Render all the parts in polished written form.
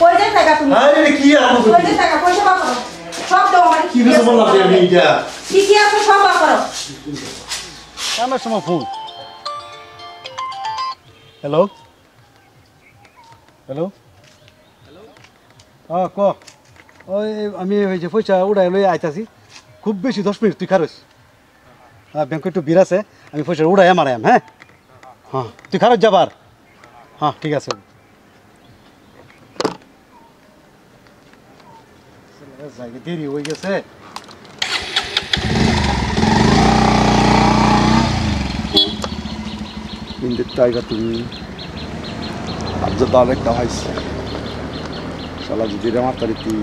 কই যাই টাকা তুমি আরে কি আর করব কই যাই টাকা পয়সা বা করো সব দাও আমার কি বেশ বললাম যে আমি এটা কি আছে সব বা করো আমার সময় ফোন হ্যালো হ্যালো হ্যাঁ ক ওই আমি ওই যে পয়সা উড়াই লই আইতাছি খুব বেশি 10 মিনিট তুই খারস হ্যাঁ ব্যাংকে একটু ভিড় আছে আমি পয়সা উড়াই মারাম হ্যাঁ হ্যাঁ তুই খারস যাবার হ্যাঁ ঠিক আছে জায়গা দেরি হয়ে গেছে ইন্দের টাইগার তুমি আজ তো অনেকটা হয়েছে শালা যদি রে মাতারি তুই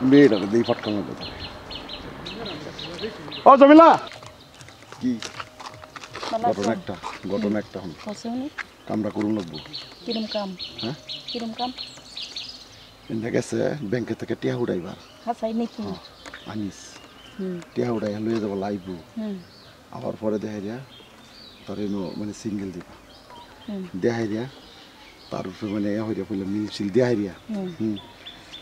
মেয়েটা দিয়ে ফটকা মধ্যে থাকে ও জমিলা কি ঘটনা একটা হন কামটা করুন লাগবো কিরম কাম হ্যাঁ কিরম কাম ইন্দা গেছে ব্যাংকে থেকে টিয়া উড়াইবার হাসাই নাকি আনিস টিয়া উড়াই লইয়া যাবো লাইব আবার পরে দেখাই দিয়া তার মানে সিঙ্গেল দিবা দেখাই দিয়া তার উপরে মানে হইয়া পড়লে মিল দেখাই দিয়া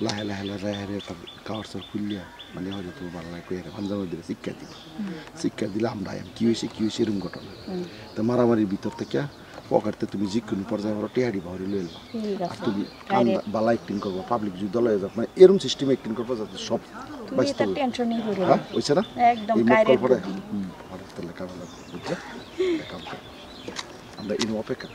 লাহে লাহে লাহে তার কাওয়ার সর খুললিয়া মানে হয়তো তো ভালো লাগে পাঞ্জাবের দিলে শিক্ষা দিলে আমরা কি হয়েছে এরকম ঘটনা তো মারামারির ভিতর থেকে পকেটতে তুমি যিকোনো পর্যায়ে বড় টিহাড়ি ভাড়ি লইল আর তুমি বালা অ্যাক্টিং করবো পাবলিক যদি দলে যাক মানে এরকম সিস্টেমে অ্যাক্টিং করবো যাতে সব বাঁচতে হ্যাঁ হয়েছে না এই মক্কল পরে তাহলে কামে লাগবে বুঝছো আমরা ইনো অপেক্ষা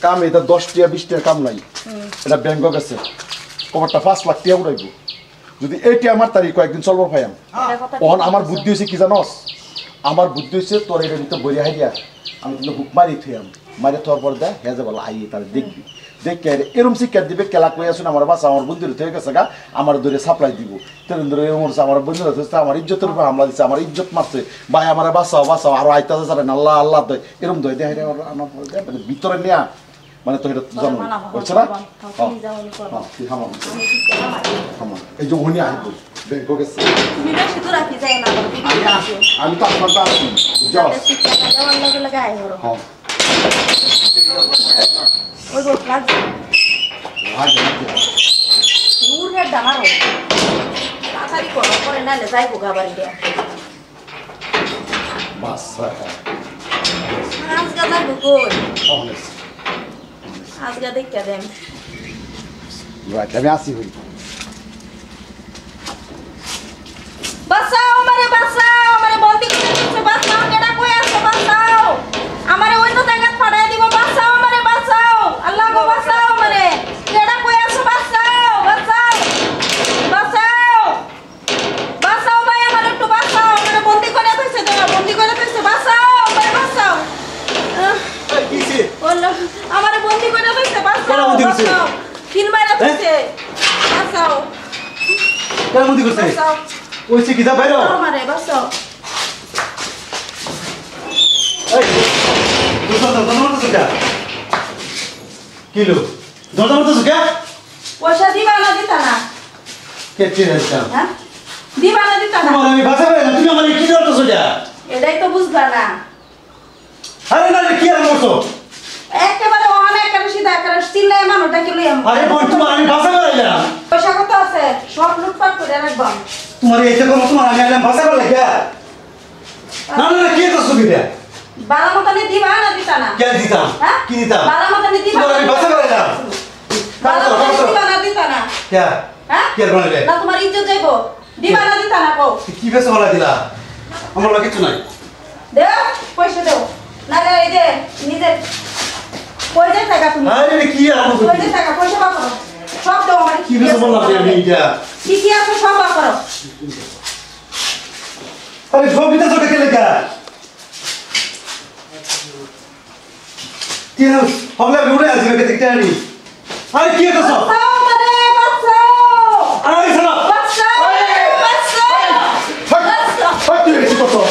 কাম এটা 10 টিয়া 20 টিয়া কাম নাই এটা ব্যাংকক আছে কভারটা 5 লাখ টিয়া উড়াইব যদি এইটি আমার তারিখ কয়েকদিন চলবো ভাইয়াম অন আমার বুদ্ধি হয়েছে কি জানস আমার বুদ্ধি হয়েছে তোর এটা ভিতরে বইয়া হাইয়া আমি কিন্তু হুক মারি থুয়াম মারি থাকার পর দেয় হ্যাঁ যে বলো আইয়ে তাহলে দেখবি দেখে এরম শিক্ষা দিবে কেলা কই আসুন আমার বাসা আমার বন্ধুর থেকে গেছে গা আমার ধরে সাপ্লাই দিব তেরুন ধরে এরম আমার বন্ধুরা হচ্ছে আমার ইজ্জতের উপর হামলা দিচ্ছে আমার ইজ্জত মারছে ভাই আমার বাসাও আরো আইতাছে যাবেন আল্লাহ আল্লাহ দয় এরম দয় দেয় আমার মানে ভিতরে নেয়া মানে তো এটা জানো বুঝছো না এই যে উনি আসব ব্যাংকক গেছে তুমি বেশি দূর রাখি যাই না আমি তো আপনার কাছে আছি যাও যাওয়ার লগে লগে আই হলো হ্যাঁ ওই গো ক্লাস দূর হে দামারো তাড়াতাড়ি করো পরে নালে যাইবো গাবারি দিয়া বাস আজকে যাইবো কই আজকে দেখতে দেন রাইট আমি আসি হই বাঁচাও আমারে বন্দি করে দিচ্ছে বাঁচাও কেডা কই আছে বাঁচাও আমারে অন্য জায়গায় পাঠায় দিব বাঁচাও আমারে বাঁচাও আল্লাহ গো বাঁচাও আমারে কেডা কই আছে বাঁচাও বাঁচাও ভাই আমারে একটু বাঁচাও আমারে বন্দি করে দিচ্ছে বাঁচাও আমারে বাঁচাও কিছে বললো আমারে বন্দি করে দিচ্ছে বাঁচাও কিল মারা দিচ্ছে বাঁচাও কেন বন্দি করছে বাঁচাও ওই সে কিতা বাইরে আমারে বাঁচাও এই দরজা মারতেছ কে কিলো দরজা মারতেছ কে পয়সা দিবা না দিতা না কে চিন্তা হ্যাঁ দিবা না দিতা না তোমার আমি বাসা বাইরে তুমি আমার কি করতেছ এটা এটাই তো বুঝবা না আরে না কি আর করছো একেবারে ওখানে একেবারে সিধা একেবারে চিল্লায় মানুষটাকে লই আমি আরে বোন তোমার আমি বাসা বাইরে পয়সা কত আছে সব লুটপাট করে রাখবাম তোমার এইটা কোন তোমার আমি আইলাম বাসা বাইরে কে না কি করছো বিটা বালা মতনে দিবা না দিতা না কে দিতাম হ্যাঁ কি দিতাম বালা মতনে দিবা তোমার আমি বাসা বাইরে বালা মতনে দিবা না দিতা না কে হ্যাঁ কে বানাইলে না তোমার ইজ্জত যাইবো দিবা না দিতা না কও কি বেশি বলা দিলা আমার লাগে কিছু নাই দেও পয়সা দেও না রে এই যে নিজে কই যাই টাকা তুমি আরে কি আর কই যাই টাকা পয়সা বা করো সব দাও আমার কি বেশি বললাম আমি এটা কি আছে সব বা করো আরে ছবিটা তো দেখে লেখা কি হবে আমি উড়ে আসবে কে দেখতে আনি আরে কি এটা সব বাঁচাও আরে শোনো ফাক তুই কি করছো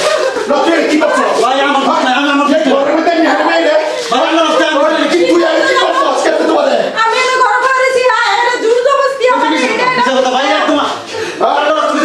কি করছো ভাই আমার কথা নাই আমি আমার দেখতে তোর মধ্যে নি হারবে রে বাবা না রাস্তা কি তুই আর কি করছো আজকে তো বলে আমি তো ঘর করেছি হ্যাঁ এটা জোর জবরদস্তি আমার কথা ভাই তোমার আর তুমি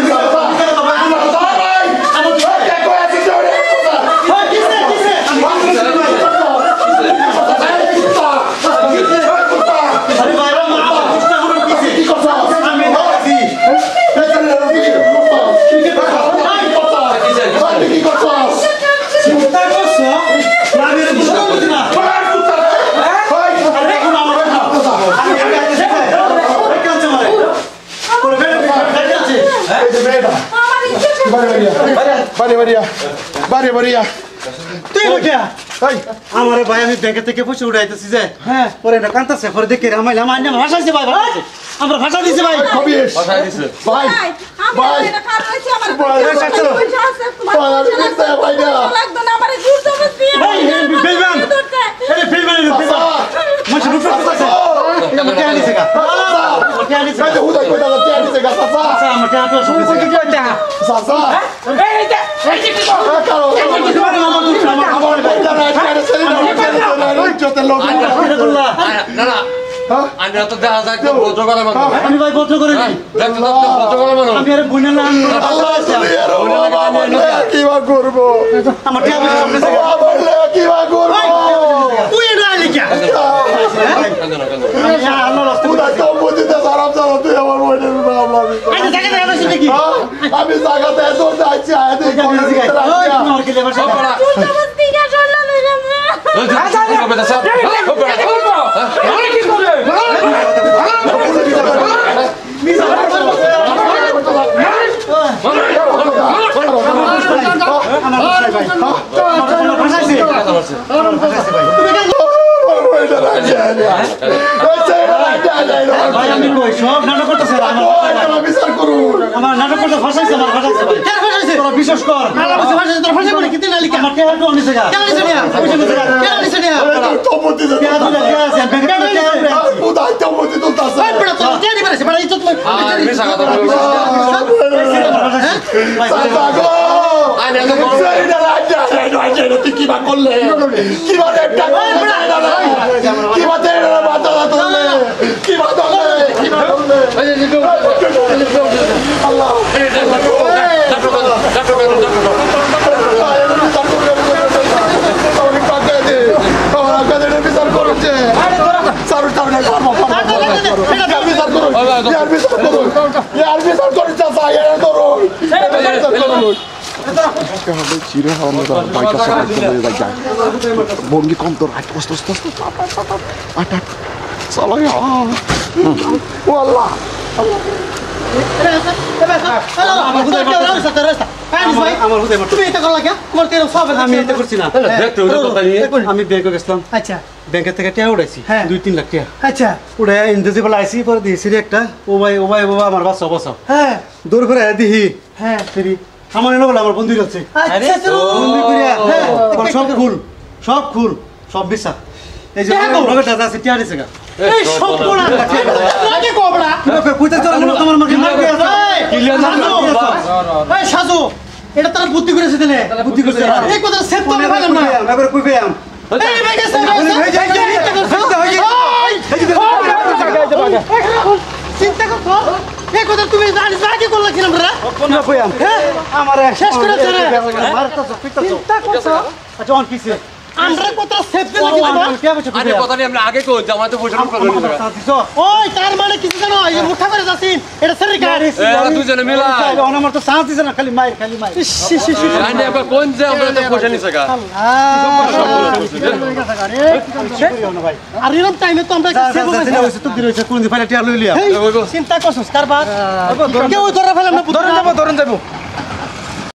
তুই উঠা আমারে ভাই আমি ব্যাংক থেকে পয়সা উঠাইতেছি যে হ্যাঁ পরে এটা কান্তাছে পরে দেখে রামাইলে আমার নাম ভাষাইছে ভাই ভাষাইছে আমরা ভাষা দিছি ভাই ভাষা দিছে ভাই ভাই এটা খারাপ হয়েছে আমার ভাই, পয়সা আছে তোমার ভাই, আমি বুঝতে পারি না। লাগতো না আমারে জোর জবরদস্তি ভাই, ফেলবেন। এই ফিলবেন মাছ রুফে করতেছে এটা মতে আনিছে গা মতে আনিছে কাজে হুদাই কইতা না তে আনিছে গা চাচা আচ্ছা মতে আটো শুনছে কি কইতা চাচা এই কারো আমার কইতা না আজকে সেই না চতে লোক এটা করলা না না আমি তো দেখা যায় তো ভদ্র করে মানুষ আমি ভাই বন্ধ করে দিই দেখতে তো ভদ্র করে মানুষ আমি আর গুনালাম আল্লাহ কি বা করব আমার টিয়া সামনে থেকে কি বা করব তুই এটা আইলি কি আমি আল্লাহ রাস্তা হুদাই তো বুঝিতে সারাম সারা তুই আমার মনের নাম লাগি আচ্ছা জায়গা দেখা যাচ্ছে কি আমি জায়গাতে এত যাচ্ছি আয় দেখ ওই তোমার কি লেবার সাথে জোর জবরদস্তি কা চললো ভাই আমি কই সব নাটক করতেছে বিচার করুন আমার নাটক করতে ফাঁসাইছে আমার ফাঁসাইছে ভাই কেন ফাঁসাইছে তোরা বিশ্বাস কর আল্লাহ বসে ফাঁসাইছে তোরা ফাঁসাই বলে কিতে নালি আমার কে হাটো আনিছে গা কেন আনিছে না পয়সা নিছে গা কেন আনিছে না তো বুঝতে কে হাটো কে আছে ব্যাংকে কে আছে হুদাই তো বুঝতে তো তাছে ভাই বড় তো কে দিবারে বড় ইজ্জত মই চাচা গো আরে তো সেইটা রাজা রাজা তুই কি বা করলে কি বা একটা কি বা তেরে বাতা তোলে কি বা তোলে কি বা তোলে আল্লাহ বঙ্গি কম তোর চলো আল্লাহ আমার হুদাই মারতো তুমি এটা করলা কে তোমার তেরো সব আমি এটা করছি না দেখতে ওই কথা নিয়ে আমি ব্যাংকে গেছিলাম আচ্ছা ব্যাংকের থেকে টাকা উঠাইছি হ্যাঁ। 2-3 লাখ টাকা আচ্ছা উঠে ইন্দেজি বলে আইসি পরে দিয়েছি একটা ও ভাই বাবা আমার বাচ্চা বসাও হ্যাঁ দৌড় করে দিহি হ্যাঁ ফেরি আমার এনে বলে আমার বন্ধু আছে আচ্ছা চলো বন্ধু করিয়া হ্যাঁ। এখন সব খুল সব বিশ্বাস এই যে দেখো। রকেট দাদা আছে টিয়া দিছে গা এই সব কোড়া লাগে কোবড়া কইতে তো তোমার মাকে মারবে এই সাজু এটা তারা বুদ্ধি করেছে দিলে বুদ্ধি করছে এই কথা সেভ তো আমি পাইলাম না এবারে কই পেয়াম এই ভাই গেছে চিন্তা করো এই কথা তুমি জানিস আগে করলা কিনা রে কোন পেয়াম আমারে শেষ করে দে রে। মারতাছো পিটাছো চিন্তা করছো আচ্ছা অন কিছে আমরা কথা সেভ করে লাগি আরে কথা নিয়ে আমরা আগে কই যে আমার তো পয়সা করে দিবে ওই তার মানে কিছু জানো এই যে মুঠা করে যাচ্ছিন এটা সেরি কার দুজনে মিলা আমার তো সাহস দিছে না খালি মাইর আরে আবার কোন যে আমরা তো পয়সা নিছে গা আর এরকম টাইমে তো আমরা সেভ কোন দিন ফাইলে টিয়া লই লিয়া চিন্তা করছিস কারবার কেউ ধরে ফেলাম না ধরুন যাবো